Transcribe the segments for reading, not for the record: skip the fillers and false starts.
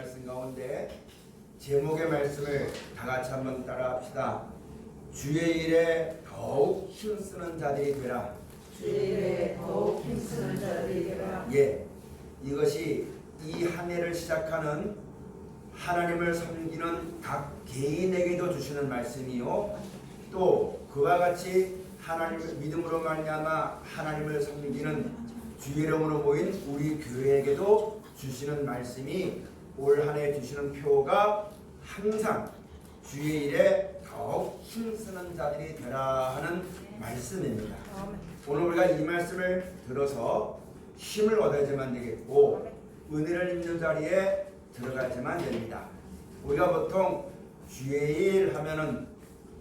말씀 가운데 제목의 말씀을 다 같이 한번 따라합시다. 주의 일에 더욱 힘쓰는 자들이 되라. 주의 일에 더욱 힘쓰는 자들이 되라. 예, 이것이 이 한 해를 시작하는 하나님을 섬기는 각 개인에게도 주시는 말씀이요, 또 그와 같이 하나님을 믿음으로 말미암아 하나님을 섬기는 주의 이름으로 모인 우리 교회에게도 주시는 말씀이 올 한 해 주시는 표가 항상 주의 일에 더욱 힘쓰는 자들이 되라 하는 말씀입니다. 오늘 우리가 이 말씀을 들어서 힘을 얻어야지만 되겠고 은혜를 입는 자리에 들어가야지만 됩니다. 우리가 보통 주의 일 하면은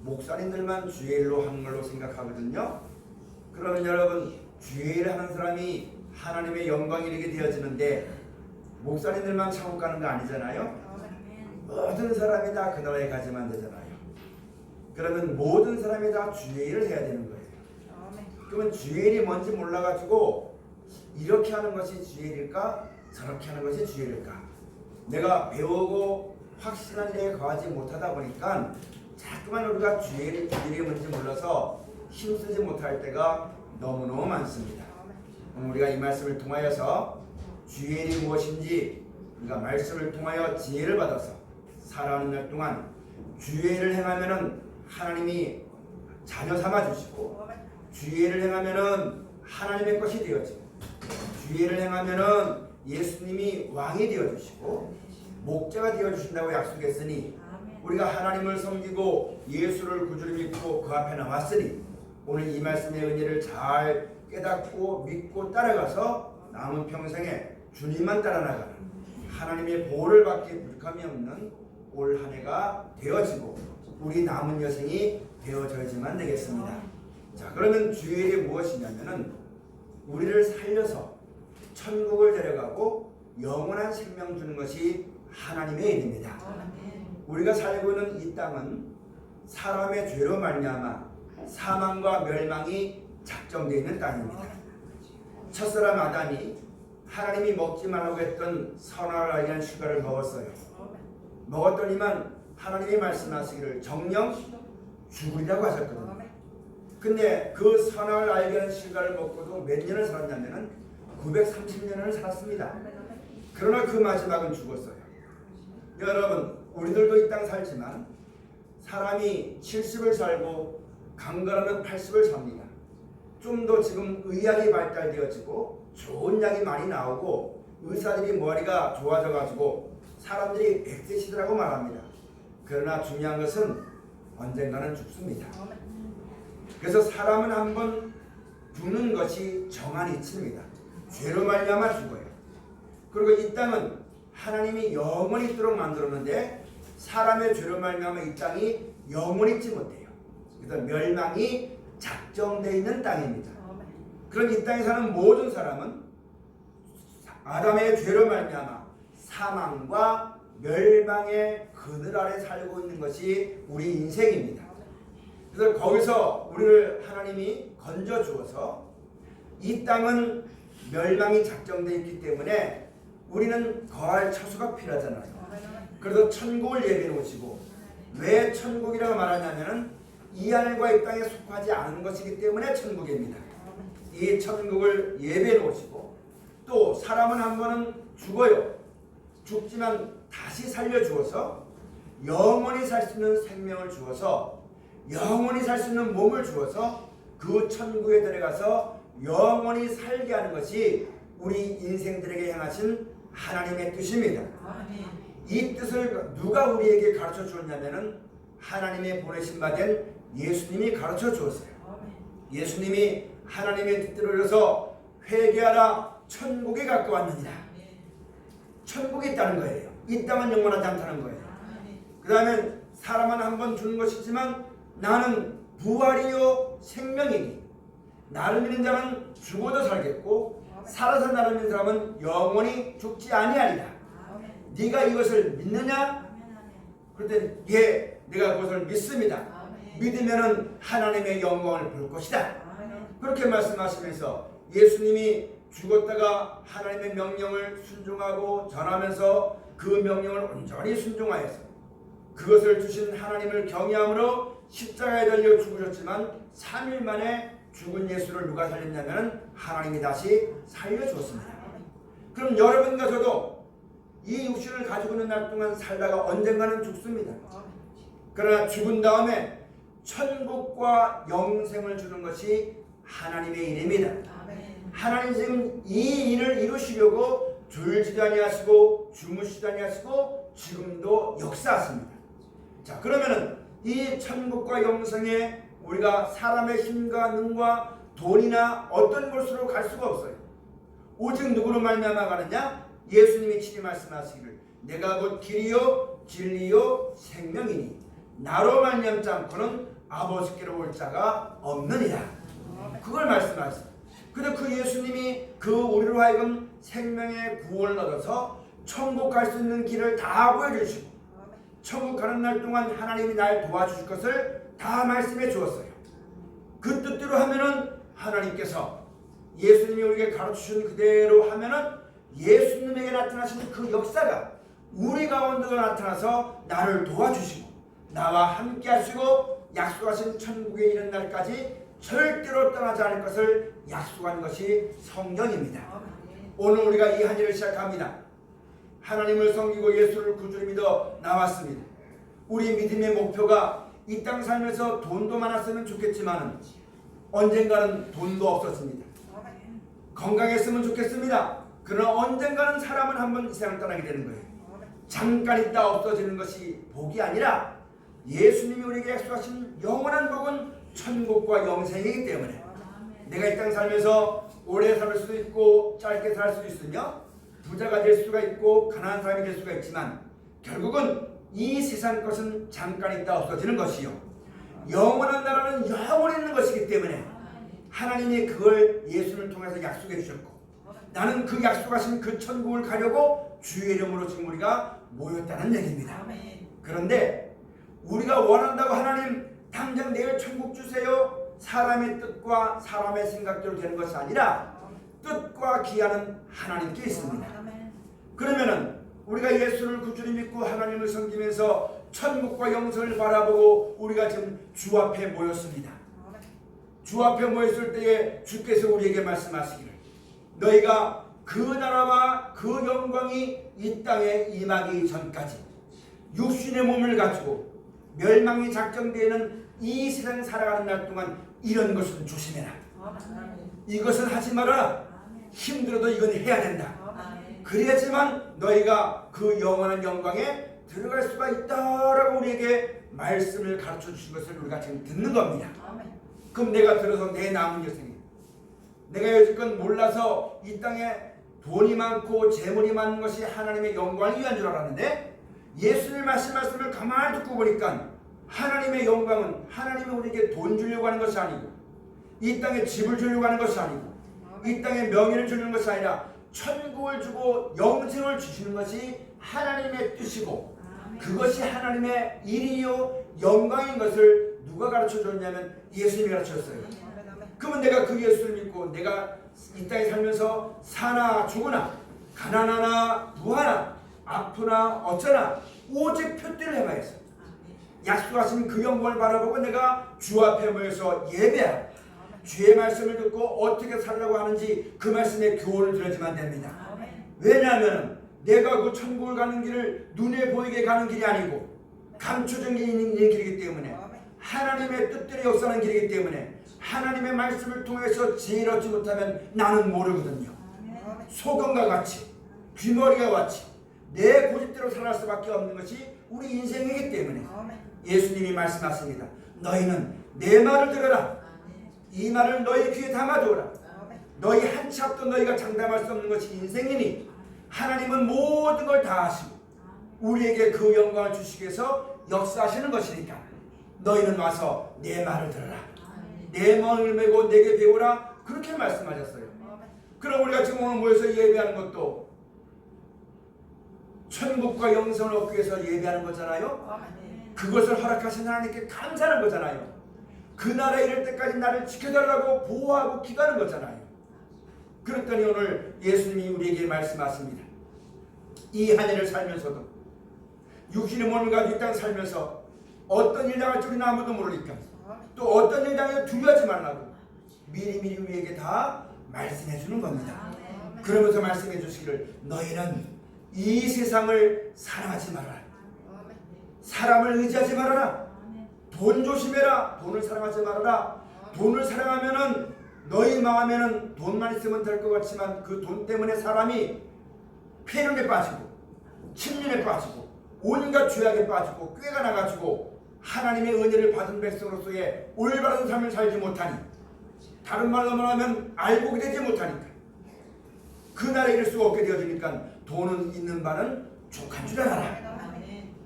목사님들만 주의 일로 하는 걸로 생각하거든요. 그러면 여러분, 주의 일 하는 사람이 하나님의 영광이 이르게 되어지는데 목사님들만 천국 가는 거 아니잖아요. 모든 사람이 다 그 나라에 가지만 되잖아요. 그러면 모든 사람이 다 주의 일을 해야 되는 거예요. 그러면 주의 일이 뭔지 몰라가지고 이렇게 하는 것이 주의 일일까, 저렇게 하는 것이 주의 일일까, 내가 배우고 확신한 데에 거하지 못하다 보니까 자꾸만 우리가 주의 일이 뭔지 몰라서 힘쓰지 못할 때가 너무너무 많습니다. 우리가 이 말씀을 통하여서 주의 일이 무엇인지 우리가 말씀을 통하여 지혜를 받아서 살아가는 날 동안 주의 일을 행하면은 하나님이 자녀 삼아 주시고, 주의 일을 행하면은 하나님의 것이 되어지고, 주의 일을 행하면은 예수님이 왕이 되어 주시고 목자가 되어 주신다고 약속했으니 우리가 하나님을 섬기고 예수를 구주로 믿고 그 앞에 나왔으니 오늘 이 말씀의 은혜를 잘 깨닫고 믿고 따라가서 남은 평생에 주님만 따라 나가는 하나님의 보호를 받기 불감이 없는 올 한 해가 되어지고 우리 남은 여생이 되어져야지만 되겠습니다. 자, 그러면 주의 일이 무엇이냐면은 우리를 살려서 천국을 데려가고 영원한 생명 주는 것이 하나님의 일입니다. 우리가 살고 있는 이 땅은 사람의 죄로 말미암아 사망과 멸망이 작정되어 있는 땅입니다. 첫사람 아담이 하나님이 먹지 말라고 했던 선악을 알게 휴가를 먹었어요. 먹었더니만 하나님이 말씀하시기를 정령 죽으리라고 하셨거든요. 근데 그 선악을 알게 하는 휴가를 먹고도 몇 년을 살았냐면은 930년을 살았습니다. 그러나 그 마지막은 죽었어요. 여러분, 우리들도 이 땅 살지만 사람이 70을 살고 강건하면 80을 삽니다. 좀 더 지금 의학이 발달되어지고 좋은 약이 많이 나오고 의사들이 머리가 좋아져가지고 사람들이 100세 시대라고 말합니다. 그러나 중요한 것은 언젠가는 죽습니다. 그래서 사람은 한번 죽는 것이 정한 이치입니다. 죄로 말미암아 죽어요. 그리고 이 땅은 하나님이 영원히 있도록 만들었는데 사람의 죄로 말미암아 이 땅이 영원히 있지 못해요. 그래서 멸망이 작정되어 있는 땅입니다. 그럼 이 땅에 사는 모든 사람은 아담의 죄로 말미암아 사망과 멸망의 그늘 아래 살고 있는 것이 우리 인생입니다. 그래서 거기서 우리를 하나님이 건져 주어서 이 땅은 멸망이 작정되어 있기 때문에 우리는 거할 처소가 필요하잖아요. 그래서 천국을 예비해 놓으시고, 왜 천국이라고 말하냐면은 이 하늘과 이 땅에 속하지 않은 것이기 때문에 천국입니다. 이 천국을 예비해 놓으시고, 또 사람은 한 번은 죽어요. 죽지만 다시 살려 주어서 영원히 살 수 있는 생명을 주어서 영원히 살 수 있는 몸을 주어서 그 천국에 들어가서 영원히 살게 하는 것이 우리 인생들에게 향하신 하나님의 뜻입니다. 이 뜻을 누가 우리에게 가르쳐 주었냐면은 하나님의 보내신 바 된 예수님이 가르쳐 주었어요. 예수님이 하나님의 뜻대로 이뤄서 회개하라, 천국에 가까웠느니라. 천국이 있다는 거예요. 이 땅은 영원하지 않다는 거예요. 그 다음에 사람은 한 번 죽는 것이지만 나는 부활이요 생명이니 나를 믿는 자는 죽어도 살겠고 살아서 나를 믿는 사람은 영원히 죽지 아니하리라. 네가 이것을 믿느냐? 그럴 때 예, 내가 그것을 믿습니다. 믿으면 하나님의 영광을 볼 것이다. 그렇게 말씀하시면서 예수님이 죽었다가 하나님의 명령을 순종하고 전하면서 그 명령을 온전히 순종하여서 그것을 주신 하나님을 경외함으로 십자가에 달려 죽으셨지만 3일 만에 죽은 예수를 누가 살렸냐면 하나님이 다시 살려주었습니다. 그럼 여러분과 저도 이 육신을 가지고 있는 날 동안 살다가 언젠가는 죽습니다. 그러나 죽은 다음에 천국과 영생을 주는 것이 하나님의 일입니다. 하나님 지금 이 일을 이루시려고 졸지도 아니하시고 주무시도 아니하시고 지금도 역사하십니다. 자, 그러면은 이 천국과 영생에 우리가 사람의 힘과 능과 돈이나 어떤 곳으로 갈 수가 없어요. 오직 누구로 말미암아 가느냐? 예수님이 친히 말씀하시기를 내가 곧 길이요 진리요 생명이니 나로 말미암지 않고는 아버지께로 올 자가 없느니라. 그걸 말씀하셨어요. 근데 그 예수님이 그 우리로 하여금 생명의 구원을 얻어서 천국 갈 수 있는 길을 다 보여주시고 천국 가는 날 동안 하나님이 날 도와주실 것을 다 말씀해 주었어요. 그 뜻대로 하면은 하나님께서 예수님이 우리에게 가르치신 그대로 하면은 예수님에게 나타나신 그 역사가 우리 가운데도 나타나서 나를 도와주시고 나와 함께 하시고 약속하신 천국에 이른 날까지 절대로 떠나지 않을 것을 약속한 것이 성경입니다. 오늘 우리가 이 한 일을 시작합니다. 하나님을 섬기고 예수를 구주로 믿어 나왔습니다. 우리 믿음의 목표가 이 땅 살면서 돈도 많았으면 좋겠지만 언젠가는 돈도 없었습니다. 건강했으면 좋겠습니다. 그러나 언젠가는 사람은 한번 이 세상을 떠나게 되는 거예요. 잠깐 있다 없어지는 것이 복이 아니라 예수님이 우리에게 약속하신 영원한 복은 천국과 영생이기 때문에 내가 이 땅 살면서 오래 살 수도 있고 짧게 살 수도 있으며 부자가 될 수가 있고 가난한 사람이 될 수가 있지만 결국은 이 세상 것은 잠깐 있다 없어지는 것이요 영원한 나라는 영원히 있는 것이기 때문에 하나님이 그걸 예수를 통해서 약속해 주셨고 나는 그 약속하신 그 천국을 가려고 주의 이름으로 지금 우리가 모였다는 얘기입니다. 그런데 우리가 원한다고 하나님 당장 내일 천국 주세요 사람의 뜻과 사람의 생각대로 되는 것이 아니라 뜻과 기한은 하나님께 있습니다. 그러면은 우리가 예수를 구주로 믿고 하나님을 섬기면서 천국과 영생을 바라보고 우리가 지금 주 앞에 모였습니다. 주 앞에 모였을 때에 주께서 우리에게 말씀하시기를 너희가 그 나라와 그 영광이 이 땅에 임하기 전까지 육신의 몸을 가지고 멸망이 작정되는 이 세상 살아가는 날 동안 이런 것은 조심해라. 이것은 하지 말아라. 힘들어도 이건 해야 된다. 그래야지만 너희가 그 영원한 영광에 들어갈 수가 있다라고 우리에게 말씀을 가르쳐 주신 것을 우리가 지금 듣는 겁니다. 그럼 내가 들어서 내 남은 여생에 내가 여지껏 몰라서 이 땅에 돈이 많고 재물이 많은 것이 하나님의 영광을 위한 줄 알았는데 예수님 말씀을 가만히 듣고 보니까 하나님의 영광은 하나님이 우리에게 돈 주려고 하는 것이 아니고 이 땅에 집을 주려고 하는 것이 아니고 이 땅에 명예를 주는 것이 아니라 천국을 주고 영생을 주시는 것이 하나님의 뜻이고 그것이 하나님의 일이요 영광인 것을 누가 가르쳐줬냐면 예수님이 가르쳤어요. 그러면 내가 그 예수를 믿고 내가 이 땅에 살면서 사나 죽으나 가난하나 부하나 아프나 어쩌나 오직 표대를 해봐야겠어. 약속하신 그 영광을 바라보고 내가 주 앞에 모여서 예배하고 주의 말씀을 듣고 어떻게 살라고 하는지 그 말씀에 교훈을 들어야지만 됩니다. 왜냐하면 내가 그 천국을 가는 길을 눈에 보이게 가는 길이 아니고 감춰진 길이기 때문에 하나님의 뜻대로 역사하는 길이기 때문에 하나님의 말씀을 통해서 지혜를 얻지 못하면 나는 모르거든요. 소금과 같이 귀머리와 같이 내 고집대로 살아갈 수밖에 없는 것이 우리 인생이기 때문에 예수님이 말씀하십니다. 너희는 내 말을 들어라. 이 말을 너희 귀에 담아두어라. 너희 한치 앞도 너희가 장담할 수 없는 것이 인생이니 하나님은 모든 걸 다 하시고 우리에게 그 영광을 주시기 위해서 역사하시는 것이니까 너희는 와서 내 말을 들어라. 내 마음을 메고 내게 배우라. 그렇게 말씀하셨어요. 그럼 우리가 지금 오늘 모여서 예배하는 것도 천국과 영생을 얻기 위해서 예배하는 거잖아요. 그것을 허락하신 하나님께 감사하는 거잖아요. 그 나라에 이를 때까지 나를 지켜달라고 보호하고 기도하는 거잖아요. 그랬더니 오늘 예수님이 우리에게 말씀하십니다. 이 한 해를 살면서도 육신의 몸을 가지고 이 땅 살면서 어떤 일 당할지 우리는 아무도 모르니까 또 어떤 일 당해도 두려워하지 말라고 미리미리 우리에게 다 말씀해 주는 겁니다. 그러면서 말씀해 주시기를 너희는 이 세상을 사랑하지 말아라. 사람을 의지하지 말아라. 돈 조심해라. 돈을 사랑하지 말아라. 돈을 사랑하면은 너희 마음에는 돈만 있으면 될 것 같지만 그 돈 때문에 사람이 폐렴에 빠지고 침륜에 빠지고 온갖 죄악에 빠지고 꾀가 나가지고 하나님의 은혜를 받은 백성으로서의 올바른 삶을 살지 못하니 다른 말로 말하면 알고 되지 못하니까 그 나라에 이를 수가 없게 되어지니까 돈은 있는 바는 족한 줄 알아라.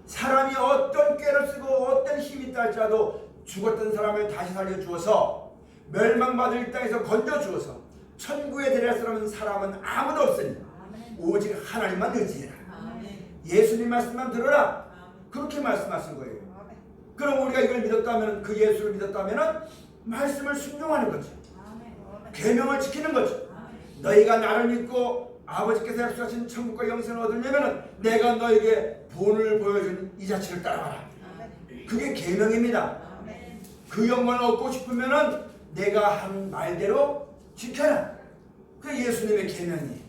사람이 어떤 꾀를 쓰고 어떤 힘이 있다 할지라도 죽었던 사람을 다시 살려주어서 멸망받을 이 땅에서 건져주어서 천국에 데려갈 사람은 아무도 없으니 오직 하나님만 의지해라. 예수님 말씀만 들어라. 그렇게 말씀하신 거예요. 그럼 우리가 이걸 믿었다면 그 예수를 믿었다면 말씀을 순종하는 거죠. 계명을 지키는 거죠. 너희가 나를 믿고 아버지께서 약속하신 천국과 영생을 얻으려면 내가 너에게 본을 보여준 이 자체를 따라가라. 그게 계명입니다. 그 영광을 얻고 싶으면 내가 한 말대로 지켜라. 그게 예수님의 계명이에요.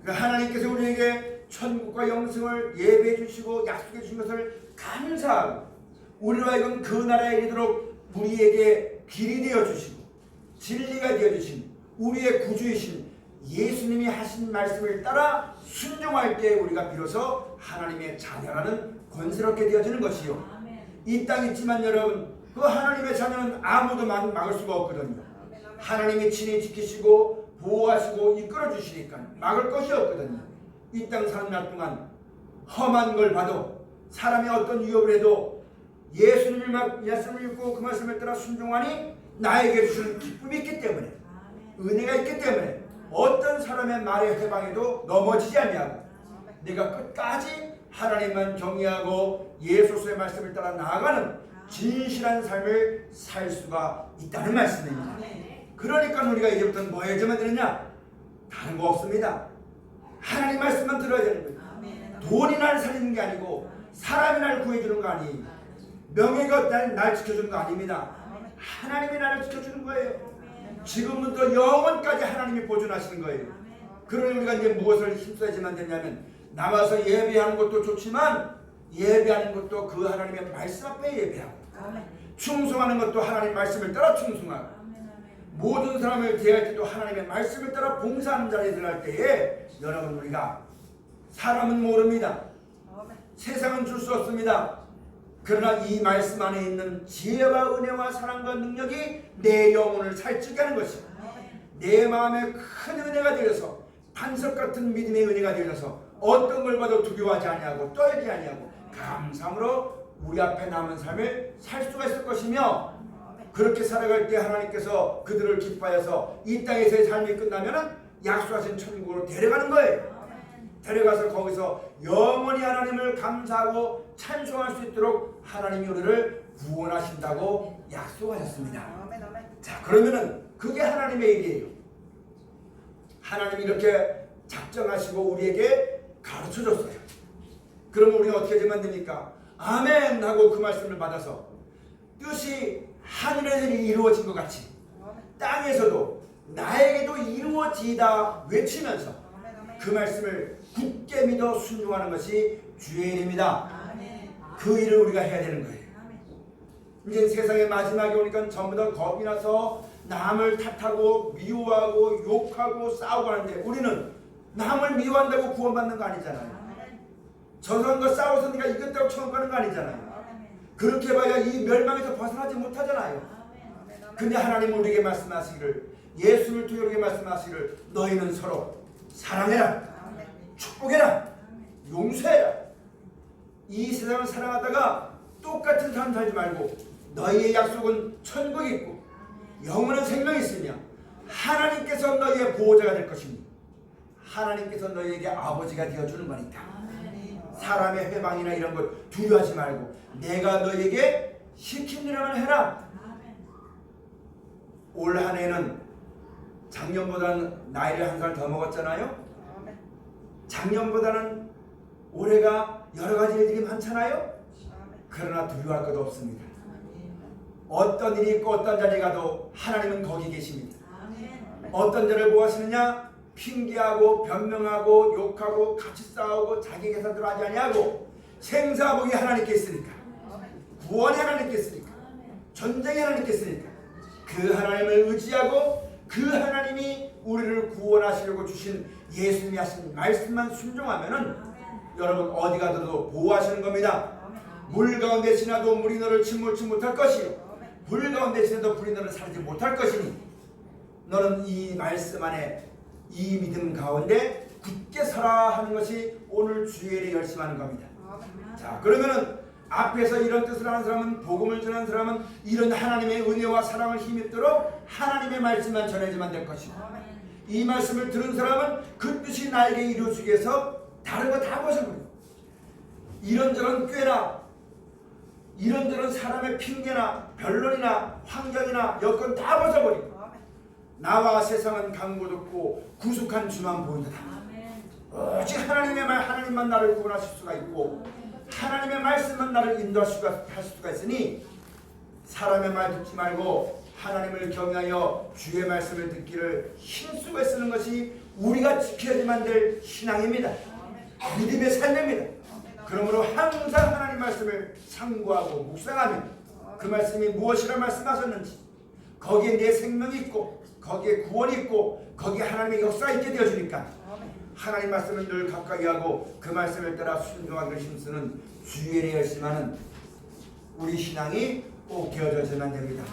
그러니까 하나님께서 우리에게 천국과 영생을 예배해 주시고 약속해 주신 것을 감사하고 우리로 하여금 그 나라에 이르도록 우리에게 길이 되어 주시고 진리가 되어 주신 우리의 구주이신 예수님이 하신 말씀을 따라 순종할 때 우리가 비로소 하나님의 자녀라는 권세롭게 되어지는 것이요. 이 땅에 있지만 여러분 그 하나님의 자녀는 아무도 막을 수가 없거든요. 하나님이 친히 지키시고 보호하시고 이끌어 주시니까 막을 것이 없거든요. 이 땅 사는 날 동안 험한 걸 봐도 사람이 어떤 위협을 해도 예수님을 말씀을 읽고 그 말씀을 따라 순종하니 나에게 주시는 기쁨이 있기 때문에 은혜가 있기 때문에 어떤 사람의 말에 해방해도 넘어지지 아니하고 내가 끝까지 하나님만 경외하고 예수의 말씀을 따라 나아가는 진실한 삶을 살 수가 있다는 말씀입니다. 그러니까 우리가 이제부터 뭐 해야지만 되느냐? 다른 거 없습니다. 하나님 말씀만 들어야 되는 거예요. 돈이 날 살리는 게 아니고 사람이 날 구해주는 거 아니에요. 명예가 날 지켜주는 거 아닙니다. 하나님이 나를 지켜주는 거예요. 지금부터 영원까지 하나님이 보존하시는 거예요. 그러니 우리가 이제 무엇을 힘써야지만 되냐면 나와서 예배하는 것도 좋지만 예배하는 것도 그 하나님의 말씀 앞에 예배하고 충성하는 것도 하나님 말씀을 따라 충성하고 모든 사람을 대할 때도 하나님의 말씀을 따라 봉사하는 자리에 들어갈 때에 여러분 우리가 사람은 모릅니다. 세상은 줄 수 없습니다. 그러나 이 말씀 안에 있는 지혜와 은혜와 사랑과 능력이 내 영혼을 살찌게 하는 것이고 내 마음에 큰 은혜가 되어서 반석 같은 믿음의 은혜가 되어서 어떤 걸 봐도 두려워하지 아니하고 떨지 아니하고 감사함으로 우리 앞에 남은 삶을 살 수가 있을 것이며 그렇게 살아갈 때 하나님께서 그들을 기뻐하여서 이 땅에서의 삶이 끝나면 약속하신 천국으로 데려가는 거예요. 데려가서 거기서 영원히 하나님을 감사하고 찬송할 수 있도록 하나님이 우리를 구원하신다고 약속하셨습니다. 자, 그러면은 그게 하나님의 일이에요. 하나님이 이렇게 작정하시고 우리에게 가르쳐줬어요. 그러면 우리가 어떻게 되면 됩니까? 아멘 하고 그 말씀을 받아서 뜻이 하늘에서 이루어진 것 같이 땅에서도 나에게도 이루어지다 외치면서 그 말씀을 굳게 믿어 순종하는 것이 주의 일입니다. 그 일을 우리가 해야 되는 거예요. 이제 세상의 마지막에 오니까 전부 다 겁이 나서 남을 탓하고 미워하고 욕하고 싸우고 하는데 우리는 남을 미워한다고 구원받는 거 아니잖아요. 저 사람과 싸워서 네가 이겼다고 처음 가는 거 아니잖아요. 그렇게 해봐야 이 멸망에서 벗어나지 못하잖아요. 근데 하나님은 우리에게 말씀하시기를 예수를 통해 우리에게 말씀하시기를 너희는 서로 사랑해라, 축복해라, 용서해라. 이 세상을 사랑하다가 똑같은 삶 살지 말고 너희의 약속은 천국이 있고 영원한 생명이 있으며 하나님께서 너희의 보호자가 될 것입니다. 하나님께서 너희에게 아버지가 되어주는 거니까 사람의 회방이나 이런 것 두려워하지 말고 내가 너희에게 시킨 일만 해라. 올 한 해는 작년보다는 나이를 한 살 더 먹었잖아요. 작년보다는 올해가 여러 가지 일들이 많잖아요. 그러나 두려워할 것도 없습니다. 어떤 일이 있고 어떤 자리에 가도 하나님은 거기 계십니다. 어떤 자를 보았느냐? 핑계하고 변명하고 욕하고 같이 싸우고 자기 계산대로 하지 아니하고 생사복이 하나님께 있으니까, 구원이 하나님께 있으니까, 전쟁이 하나님께 있으니까 그 하나님을 의지하고 그 하나님이 우리를 구원하시려고 주신 예수님이 하신 말씀만 순종하면은 여러분 어디 가도 보호하시는 겁니다. 물 가운데 지나도 물이 너를 침몰치 못할 것이요 불 가운데 지나도 불이 너를 사르지 못할 것이니 너는 이 말씀 안에 이 믿음 가운데 굳게 서라 하는 것이 오늘 주일에 열심하는 겁니다. 자, 그러면은 앞에서 이런 뜻을 하는 사람은, 복음을 전하는 사람은 이런 하나님의 은혜와 사랑을 힘입도록 하나님의 말씀만 전해지만 될 것이고, 이 말씀을 들은 사람은 그 뜻이 나에게 이루어지기 위해서 다른 거 다 벗어버려요. 이런저런 꾀나 이런저런 사람의 핑계나 변론이나 환경이나 여건 다 벗어버리고 나와 세상은 강고롭고 구속한 주만 보이도다. 오직 하나님의 말, 하나님만 나를 구원하실 수가 있고 하나님의 말씀만 나를 인도하실 수가 있으니 사람의 말 듣지 말고 하나님을 경외하여 주의 말씀을 듣기를 힘쓰고 쓰는 것이 우리가 지켜야만 될 신앙입니다. 믿음의 삶입니다. 그러므로 항상 하나님 말씀을 상고하고 묵상하며 그 말씀이 무엇이라 말씀하셨는지 거기에 내 생명이 있고 거기에 구원이 있고 거기에 하나님의 역사가 있게 되어지니까 하나님 말씀을 늘 가까이 하고 그 말씀을 따라 순종하기를 힘쓰는 주일에 열심하는 우리 신앙이 꼭 되어져야만 됩니다.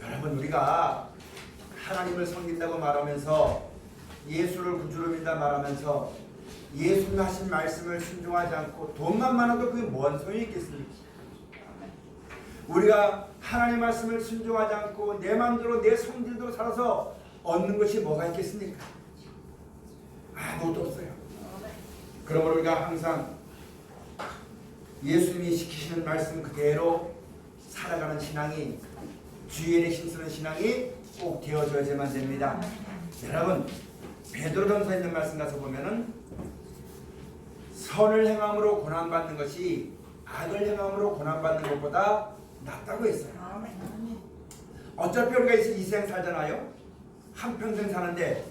여러분, 우리가 하나님을 섬긴다고 말하면서 예수를 구주로 믿다 말하면서 예수님 하신 말씀을 순종하지 않고 돈만 많아도 그게 뭔 소용이 있겠습니까? 우리가 하나님 말씀을 순종하지 않고 내 마음대로 내 성질대로 살아서 얻는 것이 뭐가 있겠습니까? 아무것도 없어요. 그러므로 우리가 항상 예수님이 시키시는 말씀 그대로 살아가는 신앙이, 주일에 힘쓰는 신앙이 꼭 되어져야만 됩니다. 여러분, 베드로전서에 있는 말씀 가서 보면은 선을 행함으로 고난받는 것이 악을 행함으로 고난받는 것보다 낫다고 했어요. 어차피 우리가 이 생 살잖아요. 한평생 사는데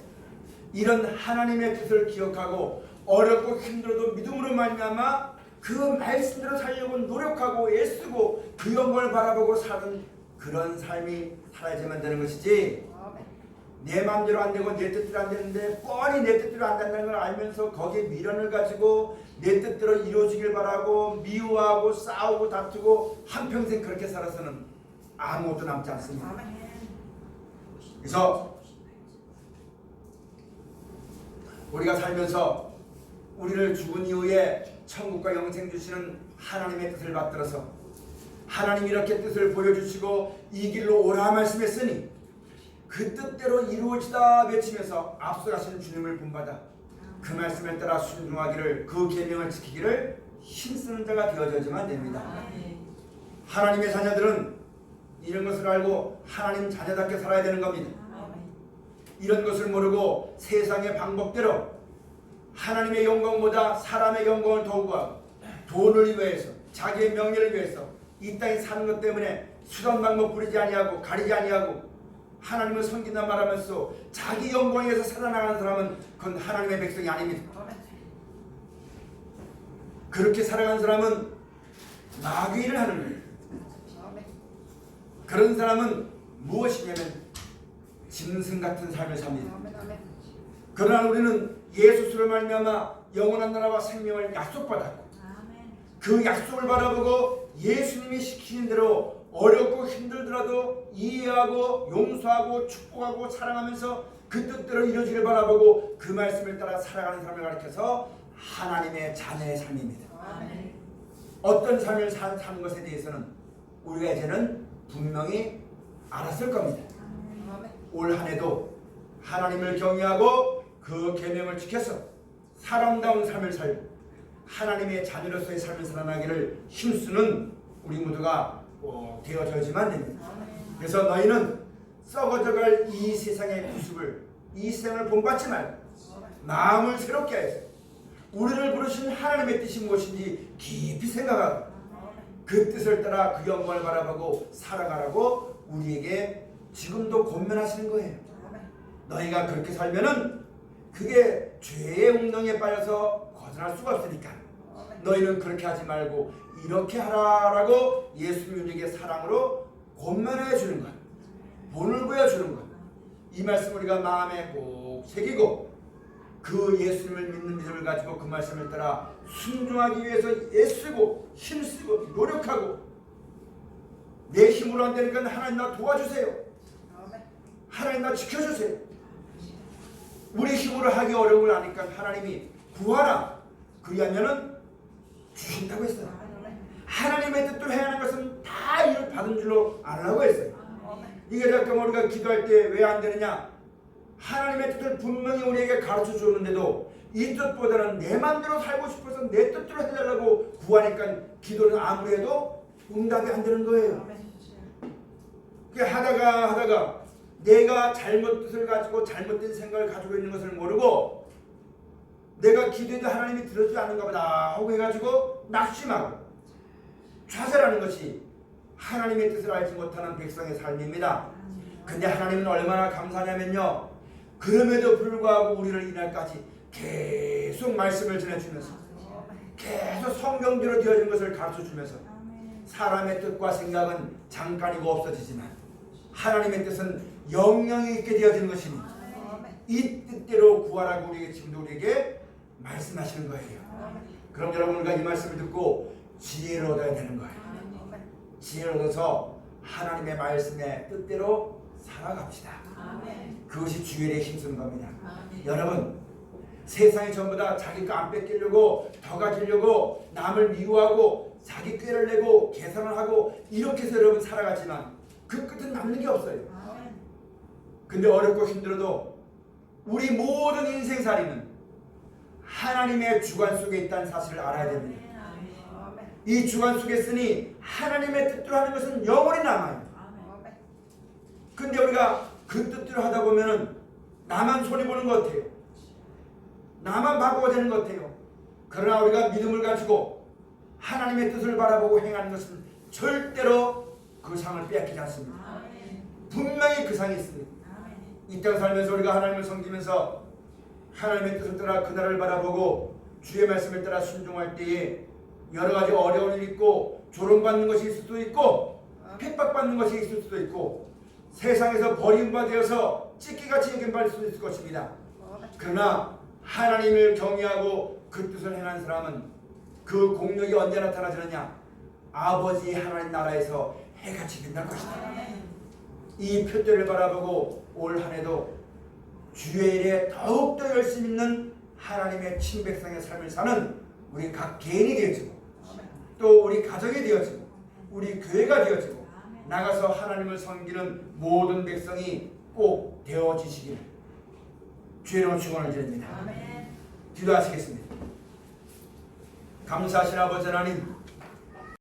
이런 하나님의 뜻을 기억하고 어렵고 힘들어도 믿음으로 말미암아 그 말씀대로 살려고 노력하고 애쓰고 그 영광을 바라보고 사는 그런 삶이 살아야지만 되는 것이지, 내 마음대로 안 되고 내 뜻대로 안 되는데 뻔히 내 뜻대로 안 된다는 걸 알면서 거기에 미련을 가지고 내 뜻대로 이루어지길 바라고 미워하고 싸우고 다투고 한평생 그렇게 살아서는 아무것도 남지 않습니다. 그래서 우리가 살면서 우리를 죽은 이후에 천국과 영생 주시는 하나님의 뜻을 받들어서 하나님이 이렇게 뜻을 보여주시고 이 길로 오라 말씀했으니 그 뜻대로 이루어지다 외치면서 앞서가시는 주님을 본받아 그 말씀을 따라 순종하기를, 그 계명을 지키기를 힘쓰는 자가 되어져야만 됩니다. 하나님의 자녀들은 이런 것을 알고 하나님 자녀답게 살아야 되는 겁니다. 이런 것을 모르고 세상의 방법대로 하나님의 영광보다 사람의 영광을 도구하고 돈을 위해서 자기의 명예를 위해서 이 땅에 사는 것 때문에 수단 방법 부리지 아니하고 가리지 아니하고 하나님을 섬긴다 말하면서 자기 영광에 서 살아나가는 사람은 그건 하나님의 백성이 아닙니다. 그렇게 살아가는 사람은 마귀를 하는 거예요. 그런 사람은 무엇이냐면 짐승 같은 삶을 삽니다. 그러나 우리는 예수를 말미암아 영원한 나라와 생명을 약속받았고 그 약속을 바라보고 예수님이 시키신 대로 어렵고 힘들더라도 이해하고 용서하고 축복하고 사랑하면서 그 뜻대로 이루어지길 바라보고 그 말씀을 따라 살아가는 사람을 가르쳐서 하나님의 자녀의 삶입니다. 어떤 삶을 사는 것에 대해서는 우리가 이제는 분명히 알았을 겁니다. 올 한 해도 하나님을 경외하고 그 계명을 지켜서 사람다운 삶을 살고 하나님의 자녀로서의 삶을 살아나기를 힘쓰는 우리 모두가 되어져야지만 됩니다. 그래서 너희는 썩어져갈 이 세상의 구습을, 이 세상을 본받지 말고 마음을 새롭게 하여서 우리를 부르신 하나님의 뜻이 무엇인지 깊이 생각하고 그 뜻을 따라 그 영광을 바라보고 살아가라고 우리에게 지금도 권면하시는 거예요. 너희가 그렇게 살면은 그게 죄의 웅덩이에 빠져서 벗어날 수가 없으니까 너희는 그렇게 하지 말고 이렇게 하라라고 예수님이 우리에게 사랑으로 권면해 주는 것, 본을 보여주는 것. 이 말씀 우리가 마음에 꼭 새기고 그 예수님을 믿는 믿음을 가지고 그 말씀을 따라 순종하기 위해서 애쓰고 힘쓰고 노력하고 내 힘으로 안 되니까 하나님 나 도와주세요. 하나님 나 지켜주세요. 우리 힘으로 하기 어려운 걸 아니까 하나님이 구하라. 그리하면은 주신다고 했어요. 하나님의 뜻대로 해야 하는 것은 다 이를 받은 줄로 알라고 했어요. 이게 잠깐 우리가 기도할 때 왜 안 되느냐? 하나님의 뜻을 분명히 우리에게 가르쳐 줬는데도 이 뜻보다는 내 맘대로 살고 싶어서 내 뜻대로 해달라고 구하니까 기도는 아무리 해도 응답이 안 되는 거예요. 하다가 내가 잘못 뜻을 가지고 잘못된 생각을 가지고 있는 것을 모르고 내가 기도해도 하나님이 들어주지 않는가 보다 하고 해가지고 낙심하고 좌절하는 것이 하나님의 뜻을 알지 못하는 백성의 삶입니다. 근데 하나님은 얼마나 감사하냐면요, 그럼에도 불구하고 우리를 이날까지 계속 말씀을 전해주면서 계속 성경대로 되어진 것을 가르쳐주면서 사람의 뜻과 생각은 잠깐이고 없어지지만 하나님의 뜻은 영영이 있게 되어지는 것이니 이 뜻대로 구하라고 우리에게 지금도 우리에게 말씀하시는 거예요. 그럼 여러분 우리가 이 말씀을 듣고 지혜를 얻어야 되는 거예요. 지혜를 얻어서 하나님의 말씀의 뜻대로 살아갑시다. 그것이 주일에 힘쓰는 겁니다. 여러분 세상이 전부 다 자기 거 안 뺏기려고 더 가지려고 남을 미워하고 자기 꾀를 내고 계산을 하고 이렇게 해서 여러분 살아가지만 그 끝은 남는 게 없어요. 근데 어렵고 힘들어도 우리 모든 인생살이는 하나님의 주관 속에 있다는 사실을 알아야 됩니다. 이 주관 속에 있으니 하나님의 뜻대로 하는 것은 영원히 남아요. 근데 우리가 그 뜻대로 하다 보면은 나만 손해보는 것 같아요. 나만 바보가 되는 것 같아요. 그러나 우리가 믿음을 가지고 하나님의 뜻을 바라보고 행하는 것은 절대로 그 상을 빼앗기지 않습니다. 분명히 그 상이 있습니다. 이 땅 살면서 우리가 하나님을 섬기면서 하나님의 뜻을 따라 그날을 바라보고 주의 말씀을 따라 순종할 때에 여러 가지 어려운 일이 있고 조롱받는 것이 있을 수도 있고 핍박받는 것이 있을 수도 있고 세상에서 버림받아서 찢기같이 여김받을 수도 있을 것입니다. 그러나 하나님을 경외하고 그 뜻을 행하는 사람은 그 공력이 언제 나타나지느냐? 아버지 하나님 나라에서 해가 지긴다는 것이다. 이 표대를 바라보고 올 한해도 주의 일에 더욱더 열심히 있는 하나님의 친백성의 삶을 사는 우리 각 개인이 되어지고 또 우리 가정이 되어지고 우리 교회가 되어지고 나가서 하나님을 섬기는 모든 백성이 꼭 되어지시기를 주의 이름으로 축원을 드립니다. 기도하시겠습니다. 감사하신 아버지 하나님,